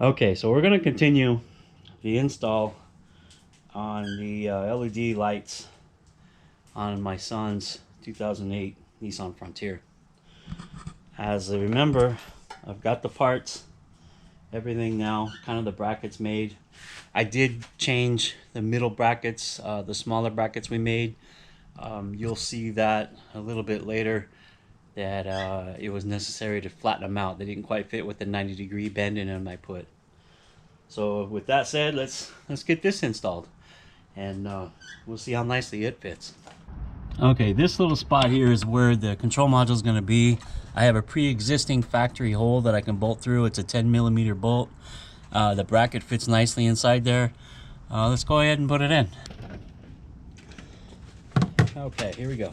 Okay, so we're going to continue the install on the LED lights on my son's 2008 Nissan Frontier. As I remember, I've got the parts, everything now, kind of the brackets made. I did change the middle brackets, the smaller brackets we made. You'll see that a little bit later, that it was necessary to flatten them out. They didn't quite fit with the 90-degree bend in them I put. So with that said, let's get this installed, and we'll see how nicely it fits. Okay, this little spot here is where the control module is going to be. I have a pre-existing factory hole that I can bolt through. It's a 10mm bolt. The bracket fits nicely inside there. Let's go ahead and put it in. Okay, here we go.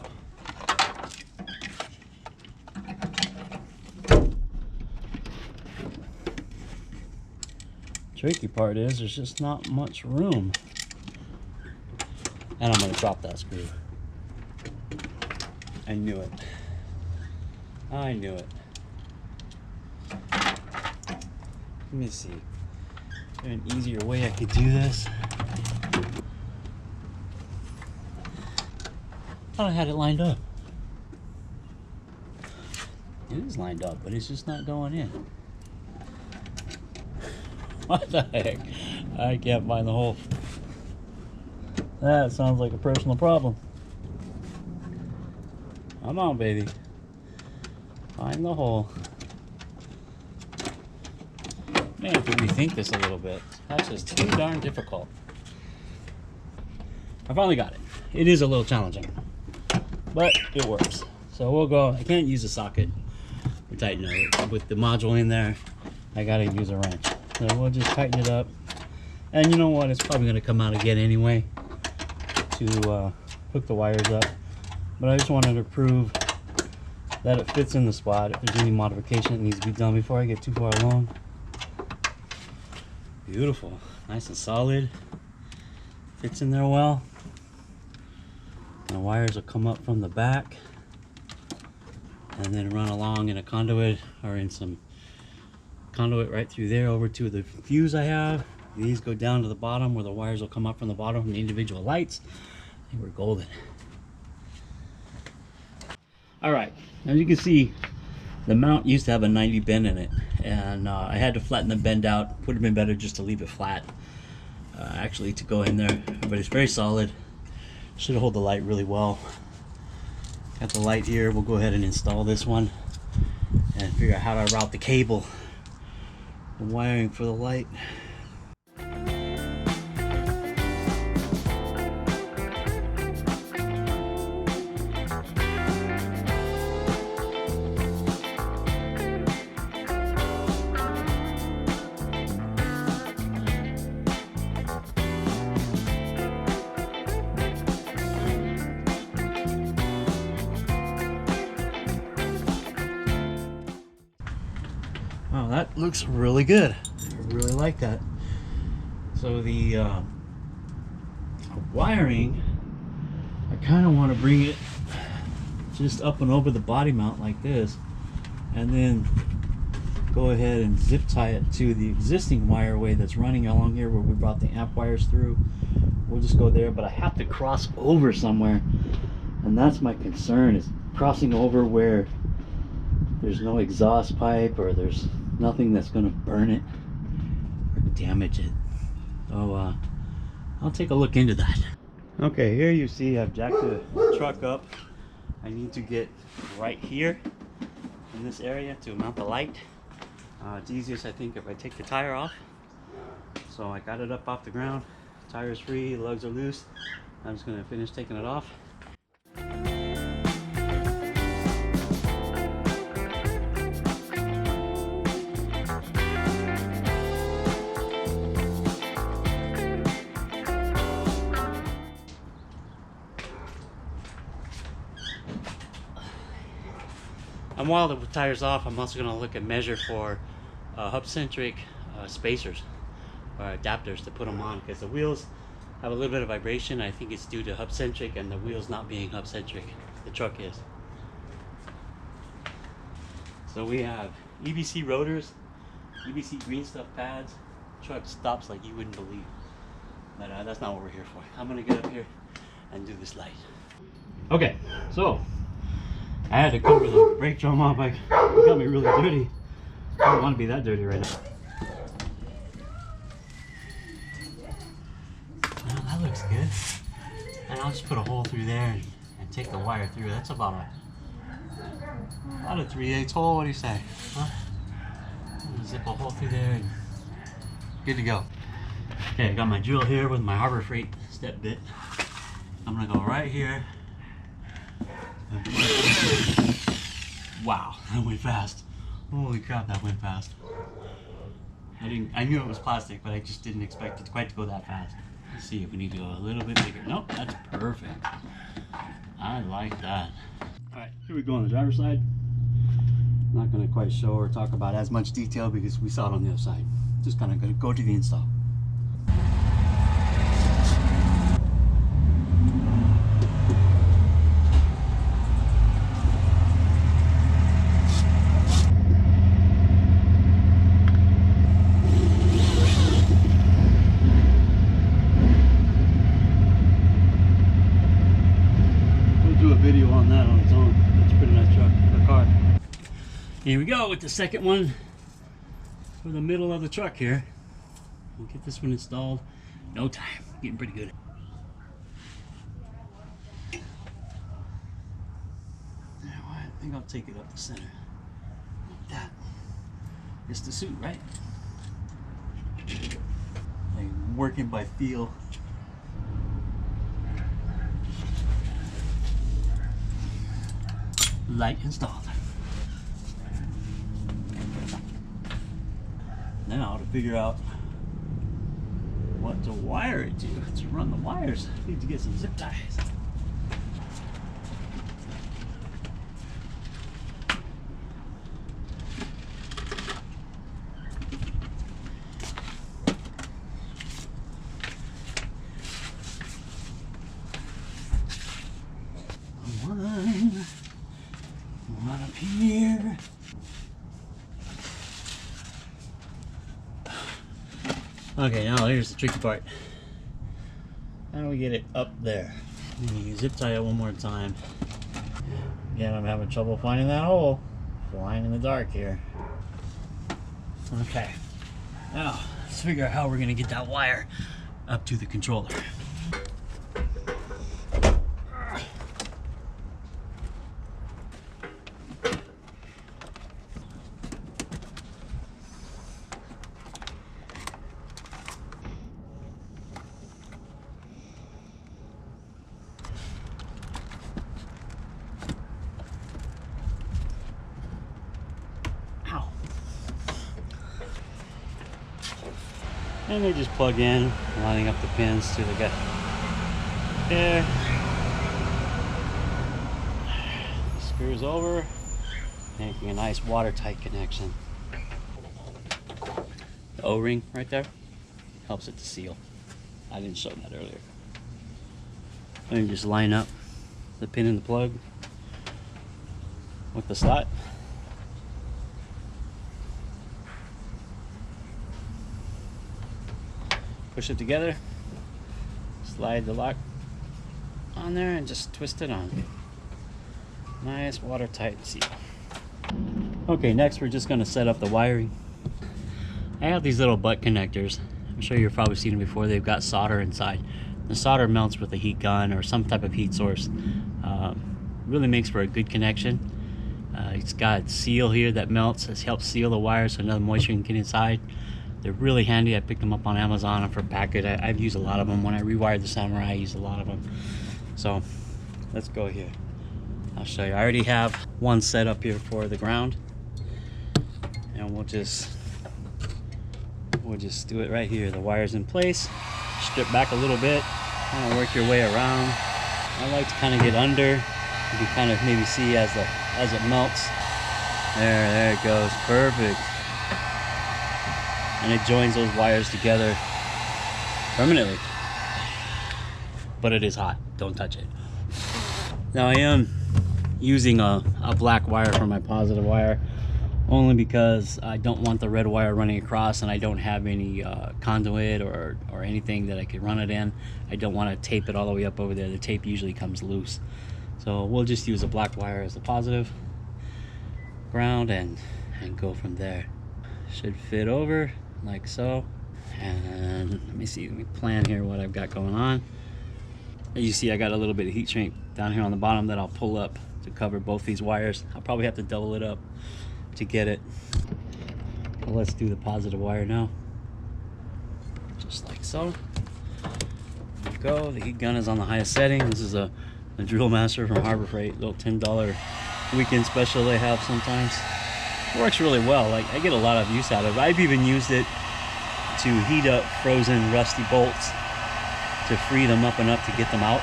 Tricky part is there's just not much room. And I'm going to drop that screw. I knew it. I knew it. Let me see. Is there an easier way I could do this? I thought I had it lined up. It is lined up, but it's just not going in. What the heck? I can't find the hole. That sounds like a personal problem. Come on, baby. Find the hole. May have to rethink this a little bit. That's just too darn difficult. I finally got it. It is a little challenging, but it works. So we'll go. I can't use a socket to tighten it. With the module in there, I gotta use a wrench. So we'll just tighten it up. And you know what? It's probably gonna come out again anyway to hook the wires up. But I just wanted to prove that it fits in the spot. If there's any modification that needs to be done before I get too far along. Beautiful. Nice and solid. Fits in there well. The wires will come up from the back and then run along in a conduit, or in some conduit right through there over to the fuse I have. These go down to the bottom where the wires will come up from the bottom from the individual lights. I think we're golden. Alright, as you can see, the mount used to have a 90 bend in it, and I had to flatten the bend out. Would have been better just to leave it flat, actually, to go in there, but it's very solid. Should hold the light really well. Got the light here. We'll go ahead and install this one and figure out how to route the cable, the wiring for the light. Wow, that looks really good. I really like that. So the wiring, I kind of want to bring it just up and over the body mount like this, and then go ahead and zip tie it to the existing wireway that's running along here where we brought the amp wires through. We'll just go there, but I have to cross over somewhere, and that's my concern, is crossing over where there's no exhaust pipe or there's nothing that's going to burn it or damage it. So I'll take a look into that. Okay, here you see I've jacked the truck up. I need to get right here in this area to mount the light. It's easiest, I think, if I take the tire off. So I got it up off the ground. Tire's free, lugs are loose. I'm just going to finish taking it off. And while the tire's off, I'm also going to look at measure for hub-centric spacers or adapters to put them on, because the wheels have a little bit of vibration. I think it's due to hub-centric and the wheels not being hub-centric. The truck is. So we have EBC rotors DaVinci green stuff pads. Truck stops like you wouldn't believe. But that's not what we're here for. I'm gonna get up here and do this light. Okay, so I had to cover the brake drum off. It got me really dirty. I don't want to be that dirty right now. Well, that looks good. And I'll just put a hole through there and take the wire through. That's about a 3/8 hole. What do you say? Huh? Zip a hole through there and good to go. Okay, I got my drill here with my Harbor Freight step bit. I'm gonna go right here. Wow, that went fast. Holy crap, that went fast. I knew it was plastic, but I just didn't expect it quite to go that fast. Let's see if we need to go a little bit bigger. Nope, that's perfect. I like that. Alright, here we go on the driver's side. I'm not going to quite show or talk about as much detail because we saw it on the other side. Just kind of going to go to the install. We'll do a video on that on its own. That's a pretty nice truck or car. Here we go with the second one for the middle of the truck here. We'll get this one installed. No time. Getting pretty good. I think I'll take it up the center. Like that. It's the suit, right? Like working by feel. Light installed. Now to figure out what to wire it to run the wires, I need to get some zip ties. One up here. Okay, now here's the tricky part. How do we get it up there? You zip tie it one more time. Again, I'm having trouble finding that hole. Flying in the dark here. Okay. Now, let's figure out how we're gonna get that wire up to the controller. And they just plug in, lining up the pins to the gut. There. Screws over, making a nice watertight connection. The O-ring right there helps it to seal. I didn't show that earlier. And you just line up the pin in the plug with the slot. Push it together, slide the lock on there and just twist it on. Nice watertight seal. Okay, next we're just going to set up the wiring. I have these little butt connectors. I'm sure you've probably seen them before. They've got solder inside. The solder melts with a heat gun or some type of heat source. Really makes for a good connection. It's got seal here that melts. It helps seal the wire so no moisture can get inside. They're really handy. I picked them up on Amazon for packet. I've used a lot of them. When I rewired the Samurai, I used a lot of them. So let's go here. I'll show you. I already have one set up here for the ground, and we'll just do it right here. The wire's in place. Strip back a little bit. Kind of work your way around. I like to kind of get under. You can kind of maybe see as it melts. There it goes. Perfect. And it joins those wires together permanently. But it is hot. Don't touch it. Now I am using a black wire for my positive wire. only because I don't want the red wire running across, and I don't have any conduit or anything that I could run it in. I don't want to tape it all the way up over there. The tape usually comes loose. So we'll just use a black wire as the positive ground and go from there. Should fit over like so. And let me plan here what I've got going on. You see I got a little bit of heat shrink down here on the bottom that I'll pull up to cover both these wires. I'll probably have to double it up to get it. Well, let's do the positive wire now. Just like so. There we go. The heat gun is on the highest setting. This is a Drill Master from Harbor Freight, little $10 weekend special they have sometimes. It works really well. Like, I get a lot of use out of it. I've even used it to heat up frozen rusty bolts to free them up enough to get them out.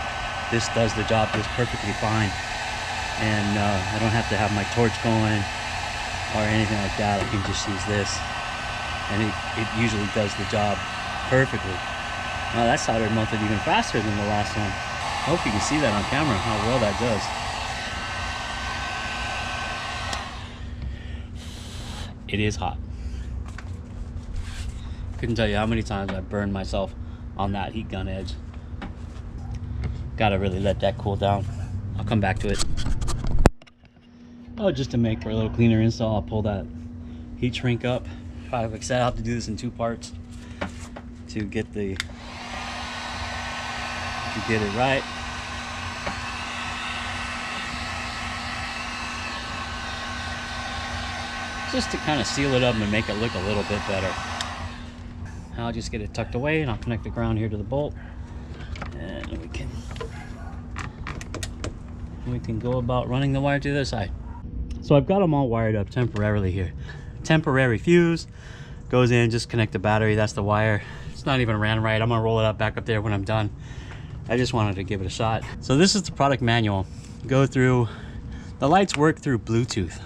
This does the job just perfectly fine, and I don't have to have my torch going or anything like that. I can just use this, and it usually does the job perfectly. Now that solder melted even faster than the last one. I hope you can see that on camera, how well that does. It is hot. Couldn't tell you how many times I burned myself on that heat gun edge. Gotta really let that cool down. I'll come back to it. Oh, just to make for a little cleaner install, I'll pull that heat shrink up. Like I said, I'll have to do this in 2 parts to get it right. Just to kind of seal it up and make it look a little bit better. I'll just get it tucked away, and I'll connect the ground here to the bolt, and we can go about running the wire to the other side. So I've got them all wired up temporarily here. Temporary fuse goes in, just connect the battery. That's the wire. It's not even ran right. I'm gonna roll it up back up there when I'm done. I just wanted to give it a shot. So this is the product manual. Go through, the lights work through Bluetooth.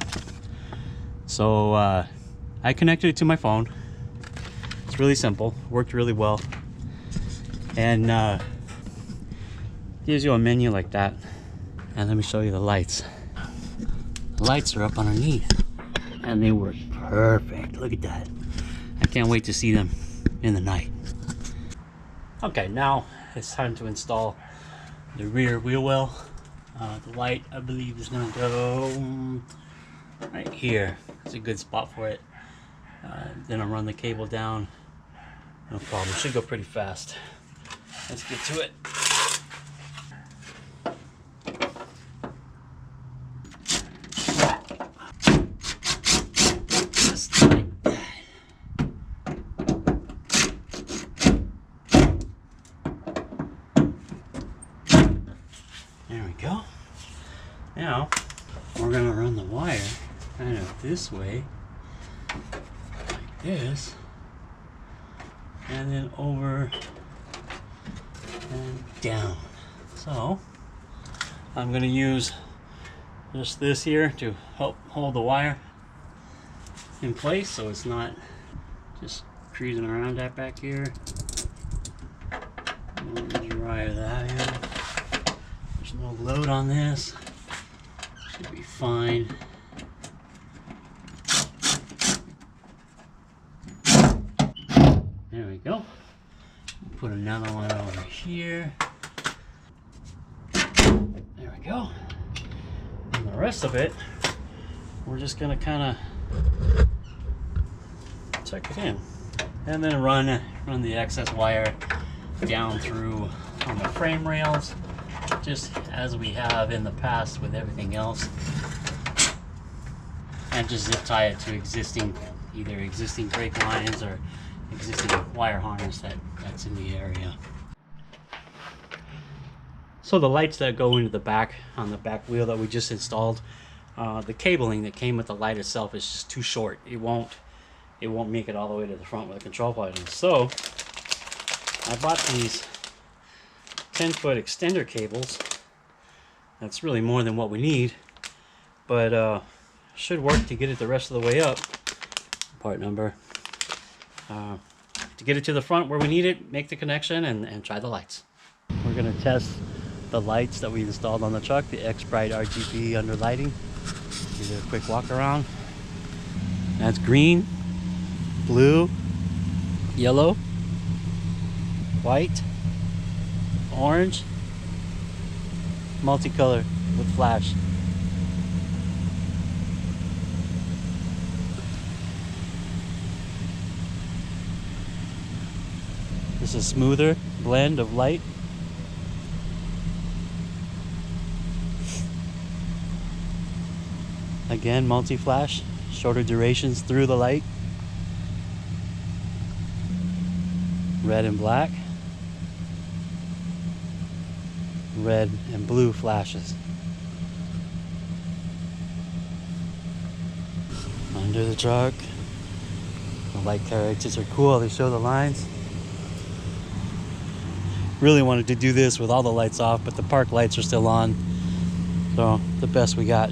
So I connected it to my phone. It's really simple, worked really well, and gives you a menu like that. And let me show you the lights. The lights are up underneath, and they work perfect. Look at that. I can't wait to see them in the night. Okay, now it's time to install the rear wheel well. The light, I believe, is gonna go right here. It's a good spot for it. Then I'll run the cable down. No problem. It should go pretty fast. Let's get to it. Just like that. There we go. Now we're gonna run the wire kind of this way, like this, and then over and down. So I'm going to use just this here to help hold the wire in place so it's not just cruising around that back here. Dry that in. There's no load on this. Should be fine. There we go. Put another one over here. There we go. And the rest of it, we're just gonna kind of tuck it in, and then run the excess wire down through on the frame rails, just as we have in the past with everything else, and just zip tie it to either existing brake lines or existing wire harness that's in the area. So the lights that go into the back, on the back wheel that we just installed, the cabling that came with the light itself is just too short. It won't make it all the way to the front with the control plug in. So I bought these 10-foot extender cables. That's really more than what we need, but should work to get it the rest of the way up. Part number. To get it to the front where we need it, make the connection, and try the lights. We're going to test the lights that we installed on the truck, the X-Bright RGB under lighting. Do a quick walk around. That's green, blue, yellow, white, orange, multicolor with flash. This is a smoother blend of light. Again, multi-flash, shorter durations through the light. Red and black. Red and blue flashes. Under the truck. The light characters are cool, they show the lines. Really wanted to do this with all the lights off, but the park lights are still on. So, the best we got.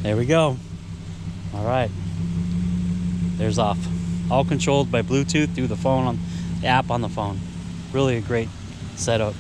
There we go. All right. There's off. All controlled by Bluetooth through the phone, on the app on the phone. Really a great setup.